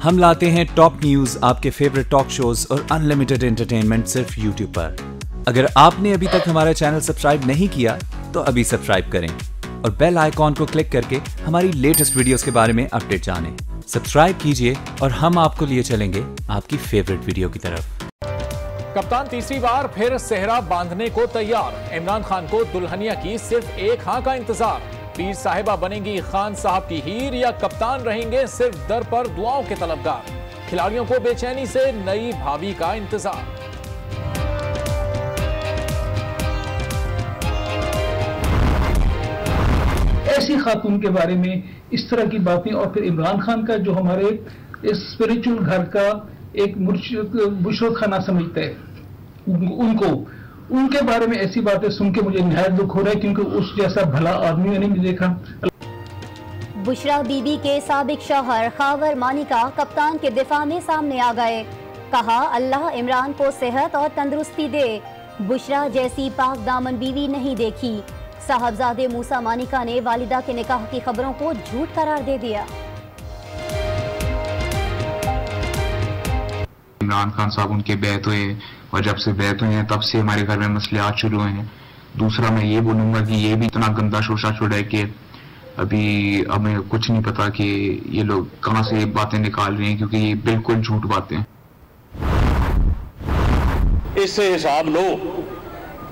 हम लाते हैं top news, आपके फेवरेट टॉक शोज और अनलिमिटेड एंटरटेनमेंट सिर्फ यूट्यूब पर। अगर आपने अभी तक हमारा चैनल सब्सक्राइब नहीं किया तो अभी सब्सक्राइब करें और बेल आइकॉन को क्लिक करके हमारी लेटेस्ट वीडियोस के बारे में अपडेट जानें। सब्सक्राइब कीजिए और हम आपको लिए चलेंगे आपकी फेवरेट वीडियो की तरफ। कप्तान तीसरी बार फिर सेहरा बांधने को तैयार। इमरान खान को दुल्हनिया की सिर्फ एक हाँ का इंतजार। पीर साहिबा बनेंगी खान साहब की हीर या कप्तान रहेंगे सिर्फ दर पर दुआओं के तलबगार। खिलाड़ियों को बेचैनी से नई भाभी का इंतजार। ऐसी खातून के बारे में इस तरह की बातें, और फिर इमरान खान का जो हमारे इस स्पिरिचुअल घर का एक बुशरत खाना समझता है, उनके बारे में ऐसी बातें सुन के मुझे निहायत दुख हो रहा है, क्योंकि उस जैसा भला आदमी मैंने भी देखा। बुशरा बीबी के साबिक शौहर खावर मानिका कप्तान के दिफा में सामने आ गए। कहा, अल्लाह इमरान को सेहत और तंदुरुस्ती दे। बुशरा जैसी पाक दामन बीवी नहीं देखी। साहबजादे मूसा मानिका ने वालिदा के निकाह की खबरों को झूठ करार दे दिया। इमरान खान साहब उनके बैत हुए और जब से बैत हुए हैं तब से हमारे घर में मसलियात शुरू हुए हैं। दूसरा मैं ये बोलूंगा कि ये भी इतना गंदा शोशा छोड़ा है कि अभी हमें कुछ नहीं पता कि ये लोग कहां से बातें निकाल रहे हैं, क्योंकि ये बिल्कुल झूठ बातें हैं। इससे हिसाब लो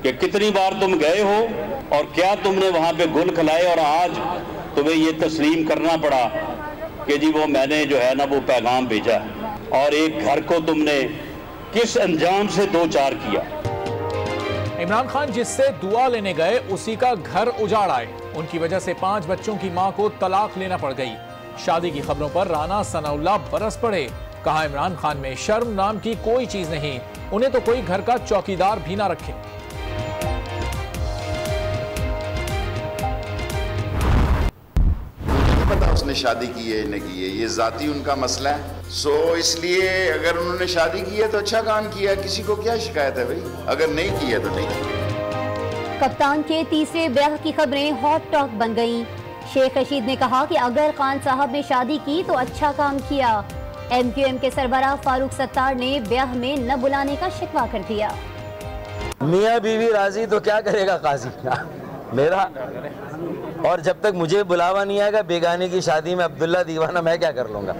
कि कितनी बार तुम गए हो और क्या तुमने वहां पे गुल खिलाए और आज तुम्हें ये तस्लीम करना पड़ा कि जी वो मैंने जो है ना वो पैगाम भेजा, और एक घर को तुमने किस अंजाम से दो चार किया। इमरान खान जिससे दुआ लेने गए उसी का घर उजाड़ आए। उनकी वजह से 5 बच्चों की मां को तलाक लेना पड़ गई। शादी की खबरों पर राना सनाउल्लाह बरस पड़े। कहा, इमरान खान में शर्म नाम की कोई चीज नहीं, उन्हें तो कोई घर का चौकीदार भी ना रखे। उसने शादी की है नहीं की है, ये जाती उनका मसला है। इसलिए अगर उन्होंने शादी की है तो अच्छा काम किया, किसी को क्या शिकायत है भाई, अगर नहीं की है तो नहीं। कप्तान के तीसरे ब्याह की खबरें हॉट टॉक बन गईं। शेख रशीद ने कहा कि अगर खान साहब ने शादी की तो अच्छा काम किया। MQM के सरबराह फारूक सत्तार ने ब्याह में न बुलाने का शिकवा कर दिया। मियाँ बीवी राजी तो क्या करेगा काजी मेरा, और जब तक मुझे बुलावा नहीं आएगा बेगाने की शादी में अब्दुल्ला दीवाना मैं क्या कर लूंगा।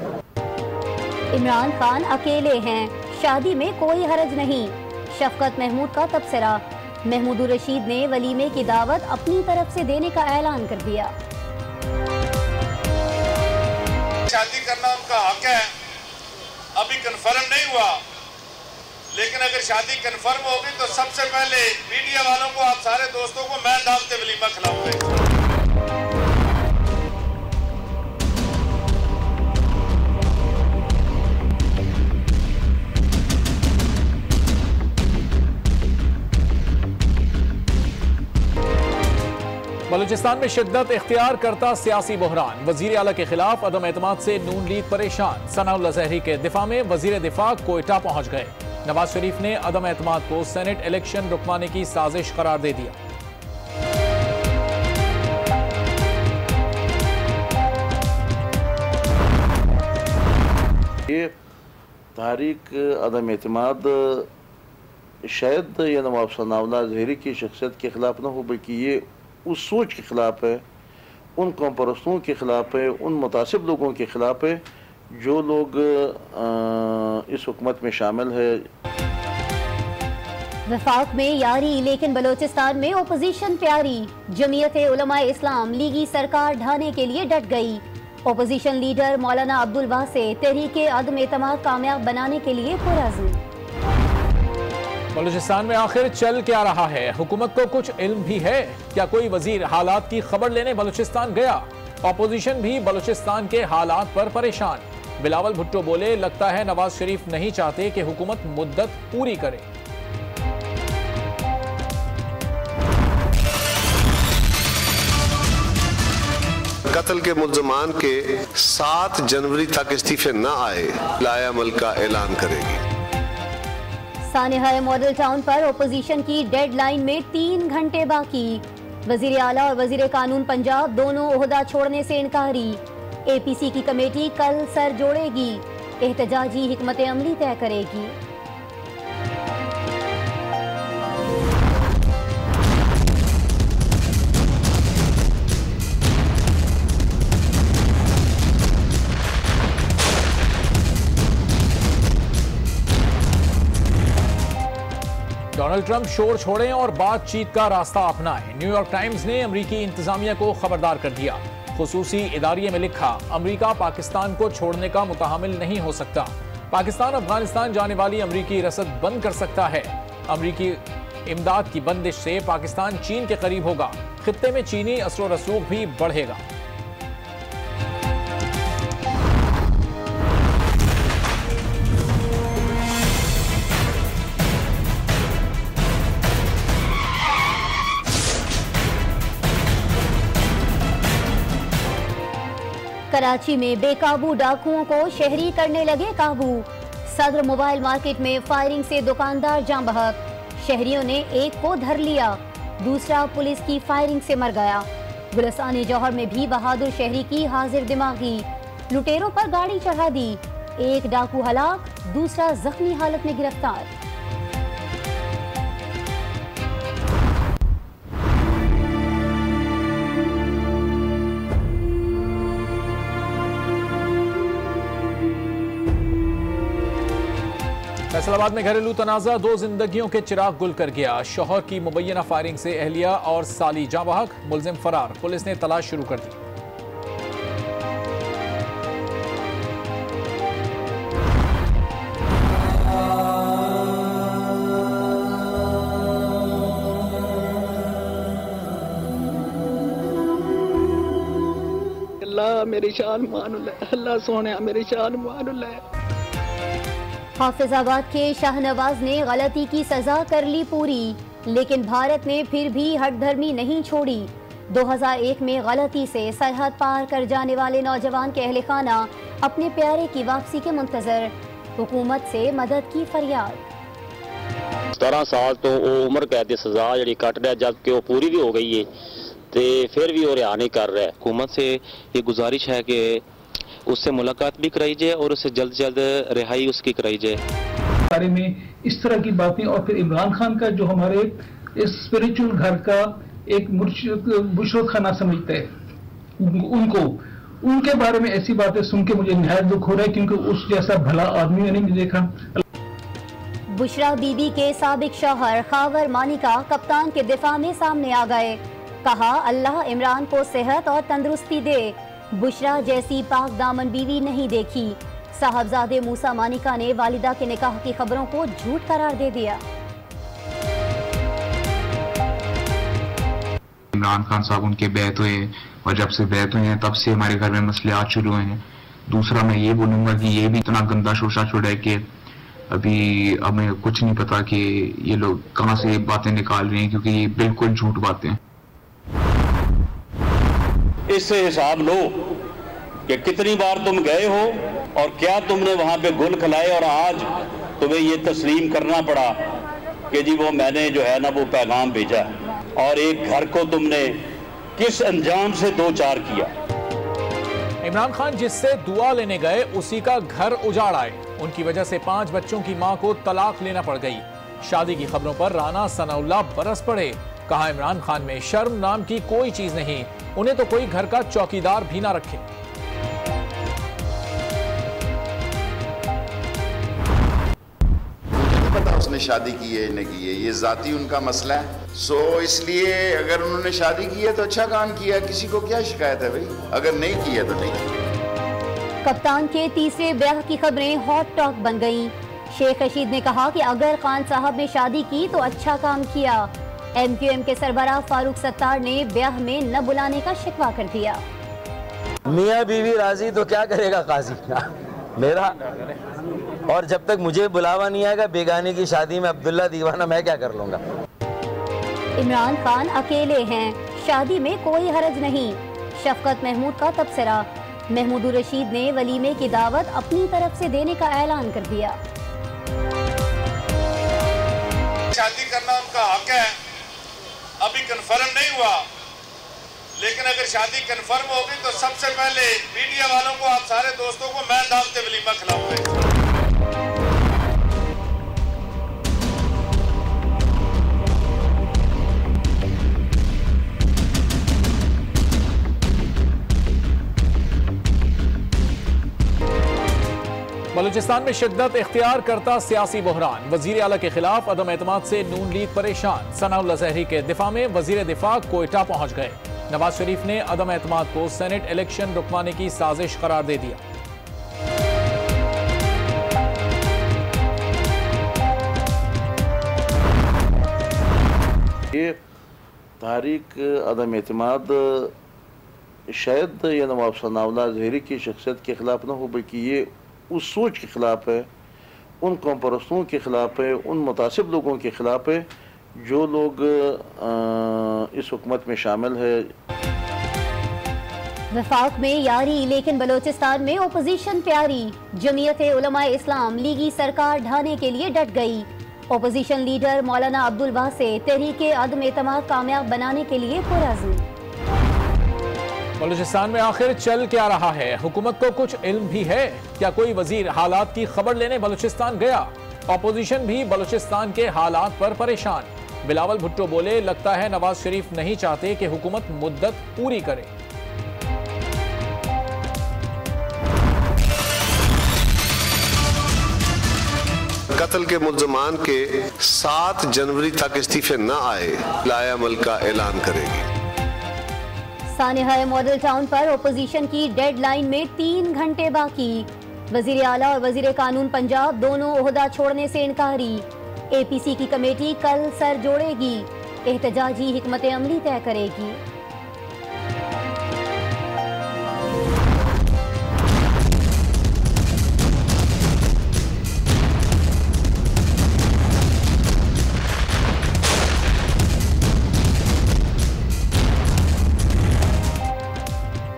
इमरान खान अकेले हैं, शादी में कोई हरज नहीं। शफकत महमूद का तबसरा। महमूदुर रशीद ने वलीमे की दावत अपनी तरफ से देने का ऐलान कर दिया। शादी करना उनका हक है, अभी कंफर्म नहीं हुआ, लेकिन अगर शादी कंफर्म होगी तो सबसे पहले मीडिया वालों को, आप सारे दोस्तों को मैं दावत वलीमा खिलाऊंगा। बलूचिस्तान में शिद्दत इख्तियार करता सियासी बहरान। वजीर आला के खिलाफ अदम एतमाद से नून लीग परेशान। सनाउल्लाह ज़हरी के दिफा में वजीर दिफा कोयटा पहुंच गए। नवाज शरीफ ने अदम एतमाद को सेनेट इलेक्शन रुकवाने की साजिश करार दे दिया। ये तारीख अदम एतमाद शायद ये नवाब सनाउल्लाह ज़हरी की शख्सियत के खिलाफ न हो, बल्कि ये उस सोच के खिलाफ है, उन कौम परस्तों के खिलाफ है, उन मुतासिब लोगों के खिलाफ है जो लोग इस हुकूमत में शामिल है। वफाक में यारी लेकिन बलोचिस्तान में ओपोजिशन प्यारी। जमीयत उलमाए इस्लाम लीगी सरकार ढाने के लिए डट गई। ओपोजिशन लीडर मौलाना अब्दुल वासे तहरीके अदम एतमाद कामयाब बनाने के लिए पुरअज़्म। बलूचिस्तान में आखिर चल क्या रहा है, हुकूमत को कुछ इल्म भी है? क्या कोई वजीर हालात की खबर लेने बलूचिस्तान गया? अपोजिशन भी बलूचिस्तान के हालात पर परेशान। बिलावल भुट्टो बोले, लगता है नवाज शरीफ नहीं चाहते कि हुकूमत मुद्दत पूरी करे। कत्ल के मुल्जमान के 7 जनवरी तक इस्तीफे न आए, लायामल का ऐलान करेगी। सानेहा मॉडल टाउन पर ओपोजिशन की डेडलाइन में 3 घंटे बाकी। वजीर आला और वजीर कानून पंजाब दोनों ओहदा छोड़ने से इनकारी। APC की कमेटी कल सर जोड़ेगी। एहतजाजी हिकमत अमली तय करेगी। डोनाल्ड ट्रंप शोर छोड़ें और बातचीत का रास्ता अपनाएं। न्यूयॉर्क टाइम्स ने अमरीकी इंतजामिया को खबरदार कर दिया। खुसूसी इदारिये में लिखा, अमरीका पाकिस्तान को छोड़ने का मुतहमिल नहीं हो सकता। पाकिस्तान अफगानिस्तान जाने वाली अमरीकी रसद बंद कर सकता है। अमरीकी इमदाद की बंदिश से पाकिस्तान चीन के करीब होगा। खित्ते में चीनी असर व रसूख भी बढ़ेगा। कराची में बेकाबू डाकुओं को शहरी करने लगे काबू। सदर मोबाइल मार्केट में फायरिंग से दुकानदार जान बहक। शहरियों ने एक को धर लिया, दूसरा पुलिस की फायरिंग से मर गया। गुलिस्तान जौहर में भी बहादुर शहरी की हाजिर दिमागी। लुटेरों पर गाड़ी चढ़ा दी, एक डाकू हलाक, दूसरा जख्मी हालत में गिरफ्तार। फैसलाबाद में घरेलू तनाज़ा, दो जिंदगियों के चिराग गुल कर गया। शौहर की मुबैना फायरिंग से अहलिया और साली जाँ बहक, मुलजिम फरार। पुलिस ने तलाश शुरू कर दी। अल्लाह मेरी शान मान ले, अल्लाह सोने मेरी शान मान ले। हाफिजाबाद के शाहनवाज ने गलती की सजा कर ली पूरी, लेकिन भारत ने फिर भी हठधर्मी नहीं छोड़ी। 2001 में गलती से सरहद पार कर जाने वाले नौजवान के अहले खाना अपने प्यारे की वापसी के मुंतजर। हुकूमत से मदद की फरियाद। 17 साल तो वो उम्र कैद की सजा जी कट रहा, जबकि वो पूरी भी हो गई है, तो फिर भी वो रिहा नहीं कर रहा है। हुकूमत से ये गुजारिश है कि उससे मुलाकात भी कराई जाए और उससे जल्द से जल्द रिहाई उसकी कराई जाए। बारे में इस तरह की बातें, और फिर इमरान खान का जो हमारे इस स्पिरिचुअल घर का एक बुशरत खाना समझते हैं, उनके बारे में ऐसी बातें सुन के मुझे निहायत दुख हो रहा है, क्योंकि उस जैसा भला आदमी मैंने नहीं देखा। बुशरा बीबी के साबिक शौहर खावर मानिका कप्तान के दिफा में सामने आ गए। कहा, अल्लाह इमरान को सेहत और तंदुरुस्ती दे। बुशरा जैसी पाक दामन बीवी नहीं देखी। साहबजादे मूसा मानिका ने वालिदा के निकाह की खबरों को झूठ करार दे दिया। इमरान खान साहब उनके बैत हुए, और जब से बैत हुए हैं तब से हमारे घर में मसले शुरू हुए हैं। दूसरा मैं ये बोलूंगा कि ये भी इतना गंदा शोशा छोड़ा है कि अभी हमें कुछ नहीं पता कि ये लोग कहां से बातें निकाल रहे हैं, क्योंकि ये बिल्कुल झूठ बातें हैं। इससे हिसाब लो कि कितनी बार तुम गए हो और क्या तुमने वहां पे गुल खिलाए, और आज तुम्हें ये तस्लीम करना पड़ा कि जी वो मैंने जो है ना वो पैगाम भेजा, और एक घर को तुमने किस अंजाम से दो चार किया। इमरान खान जिससे दुआ लेने गए उसी का घर उजाड़ आए। उनकी वजह से 5 बच्चों की मां को तलाक लेना पड़ गई। शादी की खबरों पर राना सनाउल्लाह बरस पड़े। कहा, इमरान खान में शर्म नाम की कोई चीज नहीं, उन्हें तो कोई घर का चौकीदार भी ना रखे। पता उसने शादी की है नहीं की है, ये जाती उनका मसला है। सो इसलिए अगर उन्होंने शादी की है तो अच्छा काम किया, किसी को क्या शिकायत है भाई, अगर नहीं की है तो नहीं। कप्तान के तीसरे ब्याह की खबरें हॉट टॉक बन गईं। शेख रशीद ने कहा कि अगर खान साहब ने शादी की तो अच्छा काम किया। MQM के सरबराह फारूक सत्तार ने ब्याह में न बुलाने का शिकवा कर दिया। मियाँ बीवी राजी तो क्या करेगा काजी मेरा, और जब तक मुझे बुलावा नहीं आएगा बेगाने की शादी में अब्दुल्ला दीवाना मैं क्या कर लूंगा। इमरान खान अकेले हैं, शादी में कोई हरज नहीं। शफकत महमूद का तबसरा। महमूद रशीद ने वलीमे की दावत अपनी तरफ से देने का ऐलान कर दिया। शादी करना उनका हक है, अभी कन्फर्म नहीं हुआ, लेकिन अगर शादी कंफर्म होगी तो सबसे पहले मीडिया वालों को, आप सारे दोस्तों को मैं दावत वलीमा खिलाऊंगा। बलूचिस्तान में शिद्दत इख्तियार करता सियासी बहरान, वजीर आला के खिलाफ अदम एतमाद से नून लीग परेशान। सनाउल्लाह ज़हरी के दिफा में वजीर दिफा कोयटा पहुंच गए। नवाज शरीफ ने अदम एतमाद को सेनेट इलेक्शन रुकवाने की साजिश करार दे दिया। ये तारीख अदम एतमाद शायद ये नवाब सनाउल्लाह ज़हरी की शख्सियत के ख़िलाफ़ न हो, बल्कि ये उस सोच के ख़िलाफ़ है, उन कौम परस्तों के ख़िलाफ़ है, उन मुतासिब लोगों के ख़िलाफ़ है जो लोग इस हुकूमत में शामिल है। वफाक में यारी लेकिन बलोचिस्तान में ओपोजिशन प्यारी। जमीयत उलमा इस्लाम लीगी सरकार ढाने के लिए डट गई। ओपोजिशन लीडर मौलाना अब्दुल वासे तहरीके अदम एतमाद कामयाब बनाने के लिए पुरअज़्म। बलूचिस्तान में आखिर चल क्या रहा है? हुकूमत को कुछ इल्म भी है? क्या कोई वजीर हालात की खबर लेने बलूचिस्तान गया? अपोजिशन भी बलूचिस्तान के हालात पर परेशान। बिलावल भुट्टो बोले, लगता है नवाज शरीफ नहीं चाहते कि हुकूमत मुद्दत पूरी करे। कत्ल के मुल्ज़मान के 7 जनवरी तक इस्तीफे न आए, लायामल का ऐलान करेगी। सानेहा मॉडल टाउन पर ओपोजिशन की डेडलाइन में 3 घंटे बाकी। वजीर आला और वजीर कानून पंजाब दोनों ओहदा छोड़ने से इनकारी। APC की कमेटी कल सर जोड़ेगी, एहतजाजी हिकमत अमली तय करेगी।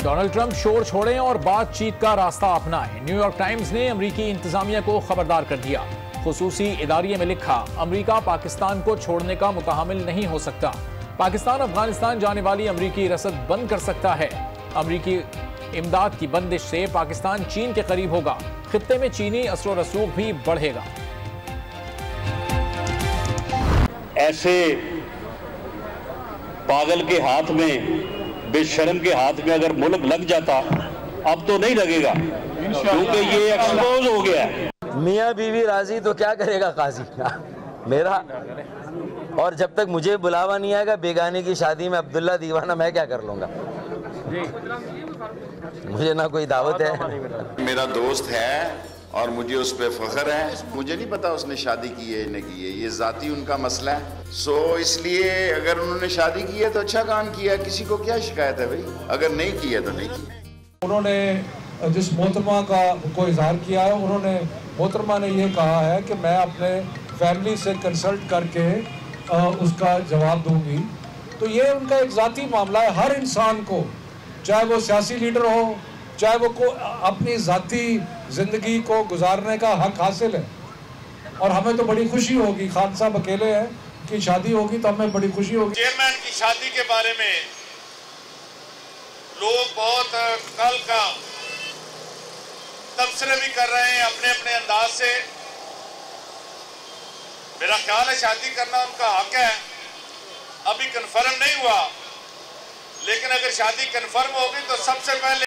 डोनाल्ड ट्रंप शोर छोड़ें और बातचीत का रास्ता अपनाएं। न्यूयॉर्क टाइम्स ने अमरीकी इंतजामिया को खबरदार कर दिया। खुसूसी इदारिये में लिखा, अमरीका पाकिस्तान को छोड़ने का मुतहमिल नहीं हो सकता। पाकिस्तान अफगानिस्तान जाने वाली अमरीकी रसद बंद कर सकता है। अमरीकी इमदाद की बंदिश से पाकिस्तान चीन के करीब होगा। खित्ते में चीनी असर व रसूख भी बढ़ेगा। ऐसे पागल के हाथ में, बेशर्म के हाथ में अगर मुल्क लग जाता, अब तो नहीं लगेगा क्योंकि ये एक्सपोज हो गया है। मियाँ बीवी राजी तो क्या करेगा काजी मेरा। और जब तक मुझे बुलावा नहीं आएगा बेगाने की शादी में अब्दुल्ला दीवाना, मैं क्या कर लूंगा? मुझे ना कोई दावत है। मेरा दोस्त है और मुझे उस पर फख्र है। मुझे नहीं पता उसने शादी की है नहीं की है, ये जाती उनका मसला है। सो इसलिए अगर उन्होंने शादी की है तो अच्छा काम किया, किसी को क्या शिकायत है भाई? अगर नहीं की है तो नहीं की। उन्होंने जिस मोहतरमा का को इजहार किया है, उन्होंने मोहतरमा ने ये कहा है कि मैं अपने फैमिली से कंसल्ट करके उसका जवाब दूंगी। तो ये उनका एक ज़ाती मामला है। हर इंसान को, चाहे वो सियासी लीडर हो, चाहे वो अपनी ज़ाती ज़िंदगी को गुजारने का हक हासिल है। और हमें तो बड़ी खुशी होगी, खान साहब अकेले हैं कि शादी होगी तो हमें बड़ी खुशी होगी। चेयरमैन की शादी के बारे में लोग बहुत कल का तबसरे भी कर रहे हैं अपने अपने अंदाज से। मेरा ख्याल है शादी करना उनका हक है। अभी कंफर्म नहीं हुआ, लेकिन अगर शादी कंफर्म होगी तो सबसे पहले